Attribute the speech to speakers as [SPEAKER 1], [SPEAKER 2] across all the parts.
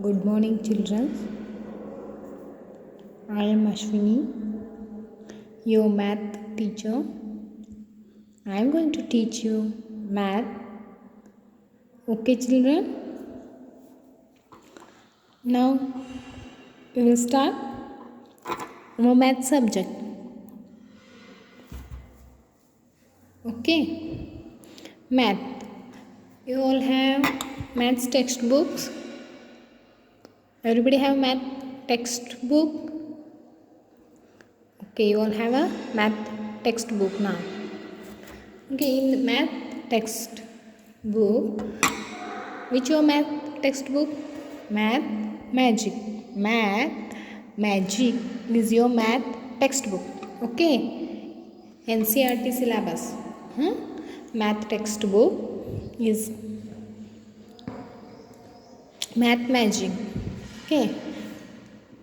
[SPEAKER 1] Good morning, children. I am Ashwini, your math teacher. I am going to teach you math. Okay, children? Now we will start our math subject. Okay, math. You all have maths textbooks. Everybody have math textbook. Okay, you all have a math textbook now. Okay, in the math textbook, which your math textbook? Math Magic. Math Magic is your math textbook. Okay, NCERT syllabus. Math textbook is Math Magic. Okay,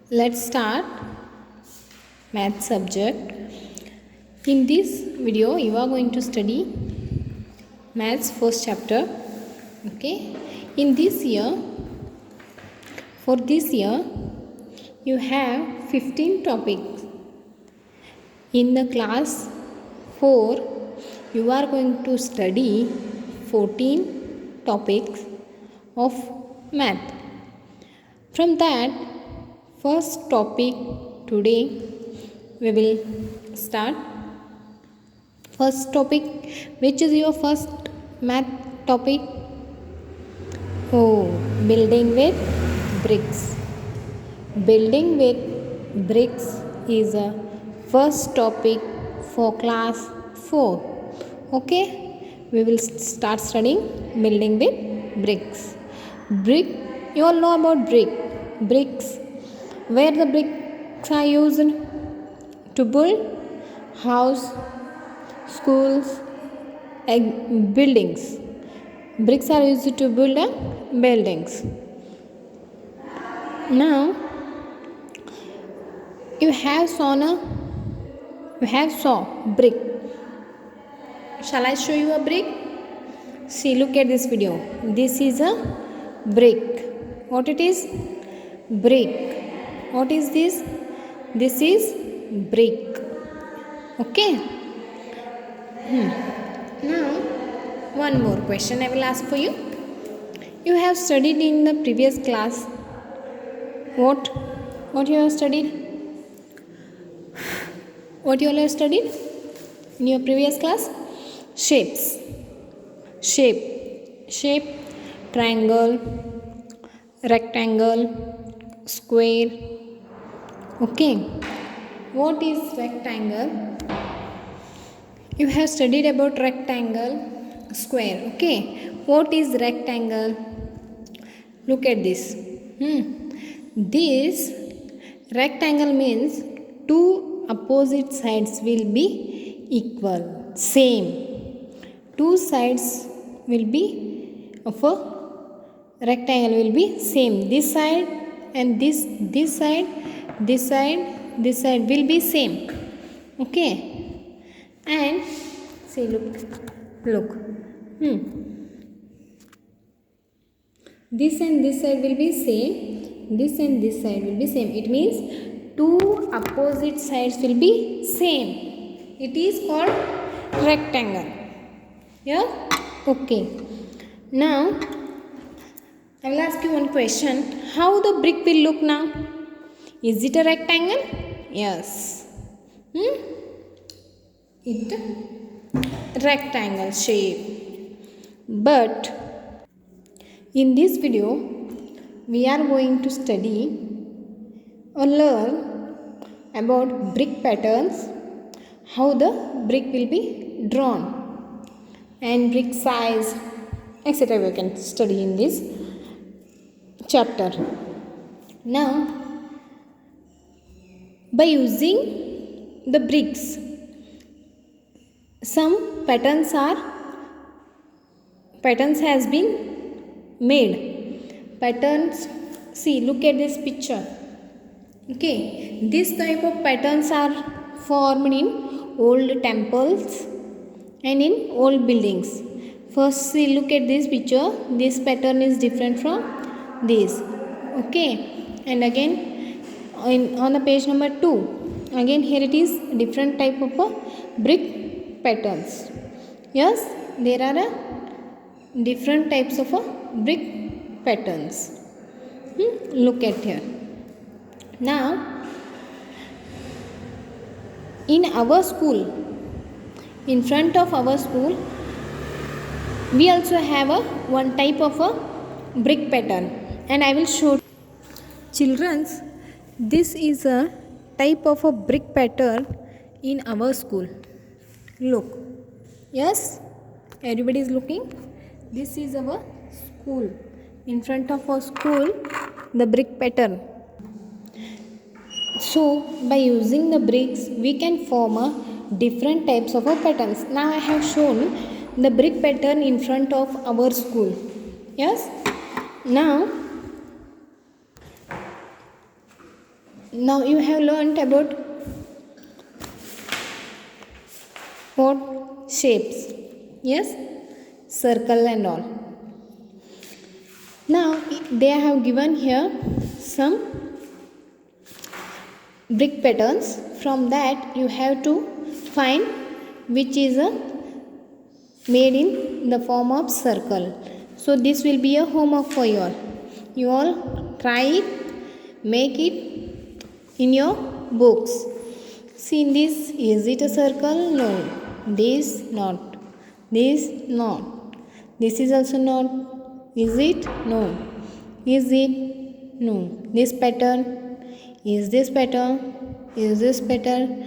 [SPEAKER 1] let's start math subject. In this video, you are going to study maths first chapter. Okay, in this year, for this year, you have 15 topics. In the class 4, you are going to study 14 topics of math. From that, first topic today we will start. First topic, which is your first math topic? Oh, building with bricks. Building with bricks is a first topic for class 4. Okay, we will start studying building with bricks. Brick, you all know about bricks. Where the bricks are used to build house, schools, and buildings. Bricks are used to build buildings. Now you have saw brick. Shall I show you a brick? See, look at this video. This is a brick. What it is? Brick. What is this? This is brick. Okay. Now, one more question I will ask for you. You have studied in the previous class. What you have studied? What you all have studied in your previous class? Shapes. Shape. Triangle, rectangle, square. Okay. What is rectangle? You have studied about rectangle, square. Okay. What is rectangle? Look at this. This rectangle means two opposite sides will be equal, same. Two sides will be of a rectangle will be same. This side and this side will be same. Okay. And see, look. This and this side will be same. This and this side will be same. It means two opposite sides will be same. It is called rectangle. Yeah? Okay. Now, I will ask you one question. How the brick will look now? Is it a rectangle? Yes. It rectangle shape. But in this video, we are going to study or learn about brick patterns, how the brick will be drawn, and brick size, etc. We can study in this chapter. Now, by using the bricks, some patterns has been made. Patterns, see, look at this picture. Okay, this type of patterns are formed in old temples and in old buildings. First, see, look at this picture. This pattern is different from this. Okay, and again on the page number 2, again here it is different type of brick patterns. Yes, there are different types of brick patterns. Look at here. Now in our school, in front of our school, we also have one type of a brick pattern, and I will show children's. This is a type of a brick pattern in our school. Look. Yes, everybody is looking. This is our school. In front of our school, the brick pattern. So by using the bricks, we can form a different types of patterns. Now I have shown the brick pattern in front of our school. Yes, now you have learnt about what shapes. Yes, circle and all. Now they have given here some brick patterns. From that you have to find which is made in the form of circle. So this will be a homework for you all. You all try it, make it in your books. See in this, is it a circle? No. This not. This not. This is also not. Is it? No. Is it? No. This pattern. Is this pattern? Is this pattern?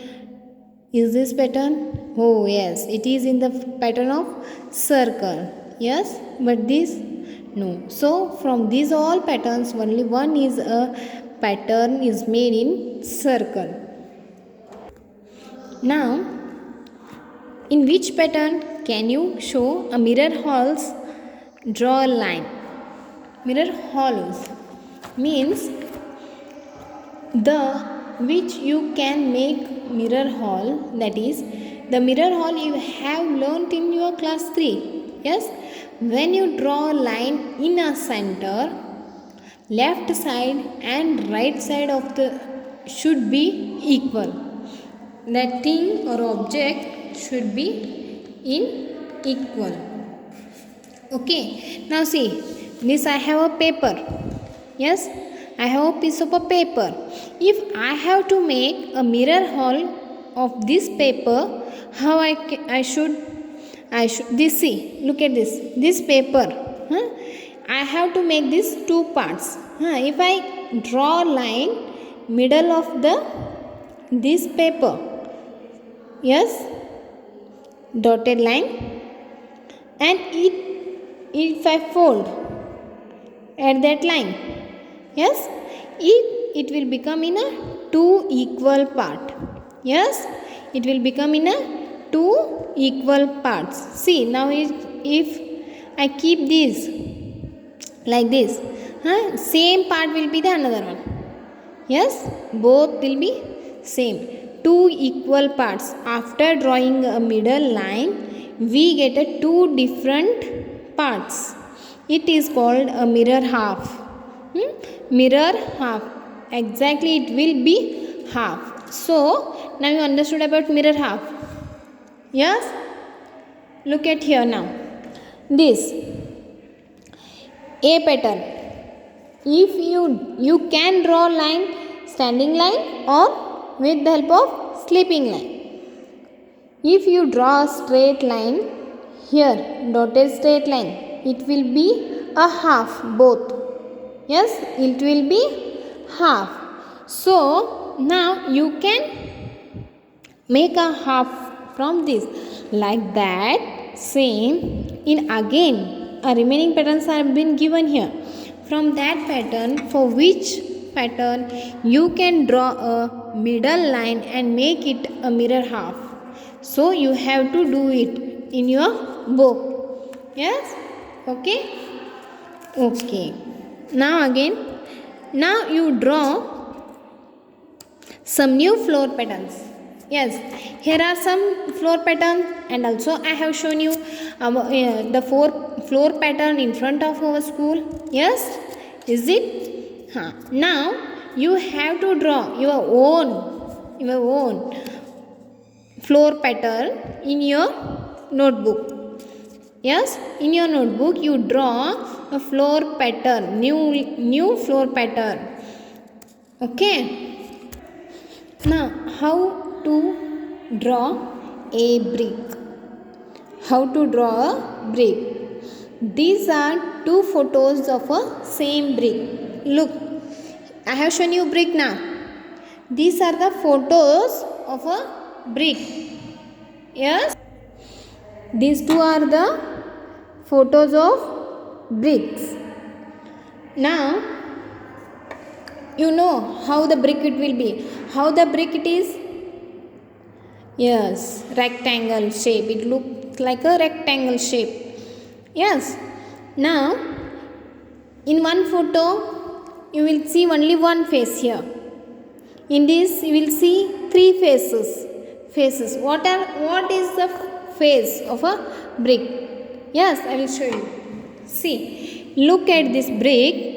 [SPEAKER 1] Is this pattern? Oh yes, it is in the pattern of circle. Yes, but this no. So from these all patterns, only one is a pattern is made in circle. Now, in which pattern can you show a mirror hollows? Draw a line. Mirror hollows means the which you can make mirror hole, that is the mirror hole you have learnt in your class 3. Yes, when you draw a line in a center, left side and right side of the should be equal. That thing or object should be in equal. Okay, now see this, I have a paper. Yes, I have a piece of a paper. If I have to make a mirror hole of this paper, how I should this, see, look at this paper. I have to make this two parts. If I draw a line middle of this paper, yes, dotted line, and if I fold at that line, yes, it will become in a two equal part. Yes, it will become in a two equal parts. See now if I keep this like this, same part will be the another one. Yes, both will be same, two equal parts. After drawing a middle line, we get a two different parts. It is called a mirror half. Mirror half, exactly it will be half. So now you understood about mirror half. Yes, look at here now. This A pattern, if you can draw line, standing line or with the help of sleeping line. If you draw a straight line here, dotted straight line, it will be a half both. Yes, it will be half. So now you can make a half from this, like that. Same in again a remaining patterns have been given here. From that pattern, for which pattern you can draw a middle line and make it a mirror half. So you have to do it in your book. Yes, okay. Now you draw some new floor patterns. Yes, here are some floor patterns, and also I have shown you the floor pattern in front of our school. Yes, is it? Now you have to draw your own floor pattern in your notebook. Yes, in your notebook you draw a floor pattern, new floor pattern. Okay. Now how to draw a brick? How to draw a brick? These are two photos of a same brick. Look, I have shown you brick now. These are the photos of a brick. Yes, these two are the photos of bricks. Now you know how the brick it will be. How the brick it is? Yes, rectangle shape. It looks like a rectangle shape. Yes. Now in one photo you will see only one face here. In this you will see three faces. What is the face of a brick? Yes, I will show you. See, look at this brick.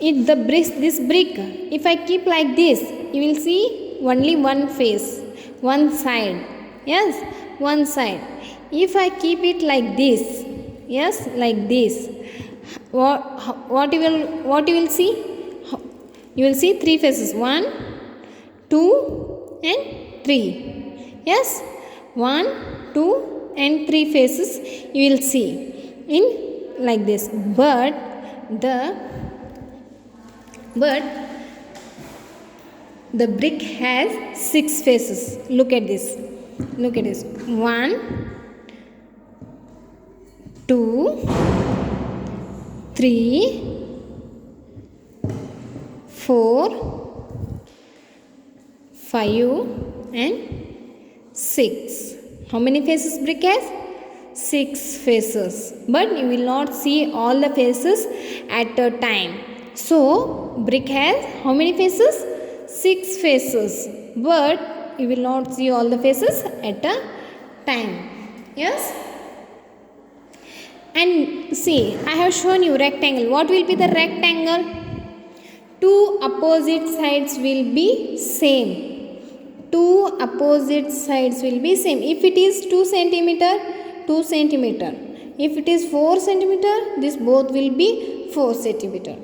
[SPEAKER 1] This brick, if I keep like this, you will see only one face, one side. Yes, one side. If I keep it like this, yes, like this, what you will see? You will see three faces, 1, 2 and 3. Yes, 1, 2 and 3 faces you will see in like this. But the brick has 6 faces. Look at this. 1, 2, 3, 4, 5 and 6. How many faces brick has? 6 faces. But you will not see all the faces at a time. So brick has how many faces? 6 faces. But you will not see all the faces at a time. Yes. And see, I have shown you rectangle. What will be the rectangle? Two opposite sides will be same. Two opposite sides will be same. If it is 2 centimeter, 2 centimeter. If it is 4 centimeter, this both will be 4 centimeter.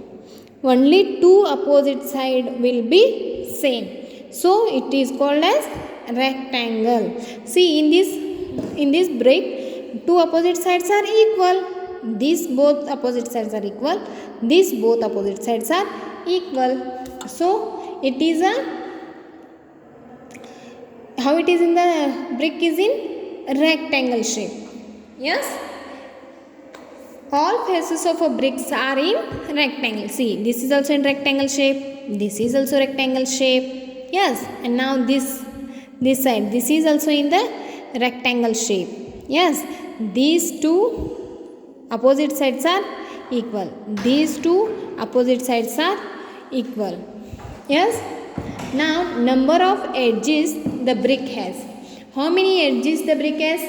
[SPEAKER 1] Only two opposite side will be same. So it is called as rectangle. See, in this brick, two opposite sides are equal. These both opposite sides are equal. These both opposite sides are equal. So it is a, how it is in the brick is in rectangle shape. Yes, all faces of a bricks are in rectangle. See, this is also in rectangle shape. This is also rectangle shape. Yes, and now this side, this is also in the rectangle shape. Yes, these two opposite sides are equal. These two opposite sides are equal. Yes. Now number of edges the brick has. How many edges the brick has?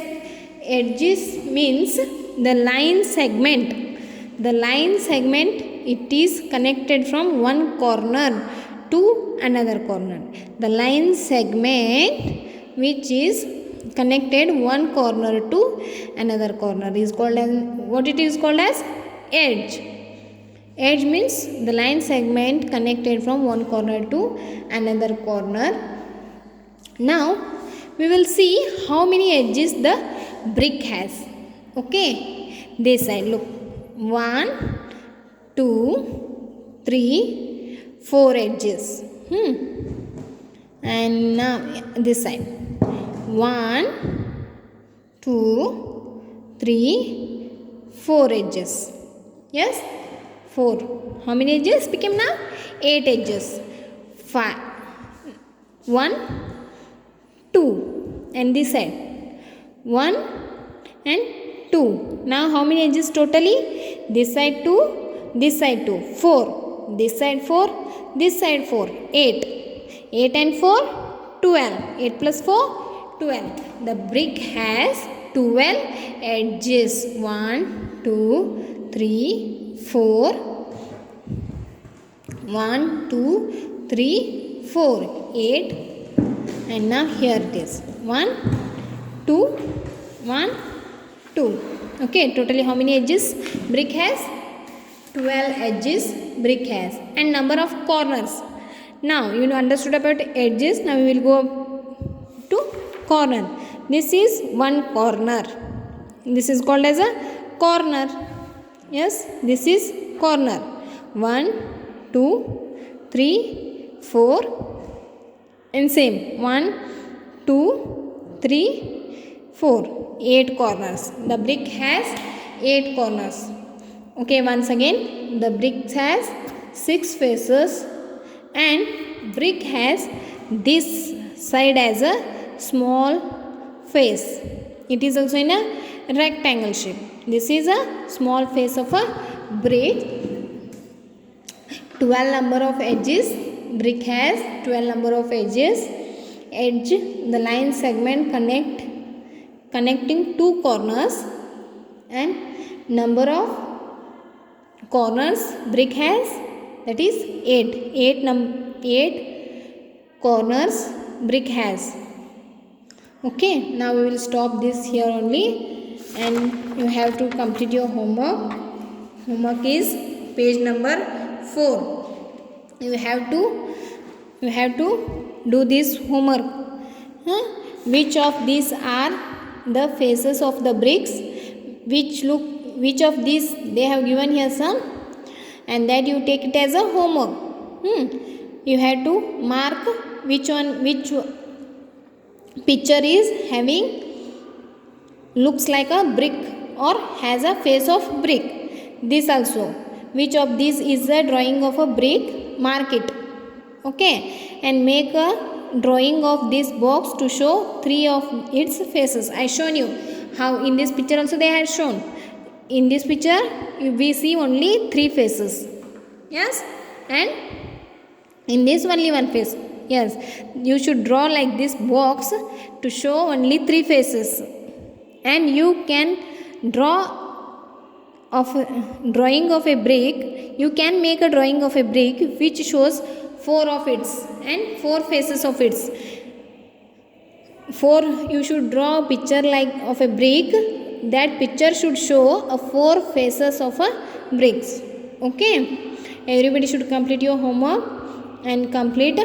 [SPEAKER 1] Edges means the line segment. The line segment, it is connected from one corner to another corner. The line segment which is connected one corner to another corner is called as, what it is called as? Edge. Edge means the line segment connected from one corner to another corner. Now we will see how many edges the brick has. Okay, this side, look, 1, 2, 3, 4 edges. And now this side, 1, 2, 3, 4 edges. Yes, 4. How many edges became now? 8 edges. 5, 1, 2, and this side 1 and 2. Now how many edges totally? This side 2, this side 2, 4. This side 4, this side 4, 8. 8 and 4, 12. 8 plus 4, 12. The brick has 12 edges. 1, 2, 3, 4, 1 2 3 4 8, and now here it is 1 2 1 2. Okay, totally how many edges brick has? 12 edges brick has. And number of corners. Now you understood about edges. Now we will go to corner. This is one corner. This is called as a corner. Yes, this is corner. 1 2 3 4, and same 1 2 3 4, 8 corners. The brick has 8 corners. Okay, once again, the brick has 6 faces, and brick has this side as a small face. It is also in a rectangle shape. This is a small face of a brick. 12 number of edges. Brick has 12 number of edges. Edge, the line segment connecting two corners, and number of corners brick has, that is 8. 8 corners brick has. Okay, now we will stop this here only, and you have to complete your homework. Homework is page number 4. You have to do this homework. Which of these are the faces of the bricks? Which of these they have given here some, and that you take it as a homework. You have to mark which picture is having, looks like a brick or has a face of brick. This also, which of these is a drawing of a brick? Mark it. Okay, and make a drawing of this box to show 3 of its faces. I shown you how in this picture also they have shown. In this picture we see only 3 faces. Yes, and in this only 1 face. Yes, you should draw like this box to show only 3 faces, and you can draw of a drawing of a brick. You can make a drawing of a brick which shows 4 of its and 4 faces of its. 4, you should draw a picture like of a brick. That picture should show a 4 faces of a bricks. Okay, everybody should complete your homework and complete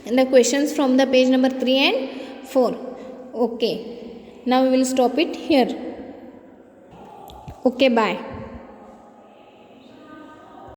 [SPEAKER 1] the questions from the page number 3 and 4. Okay, now we will stop it here. Okay, bye.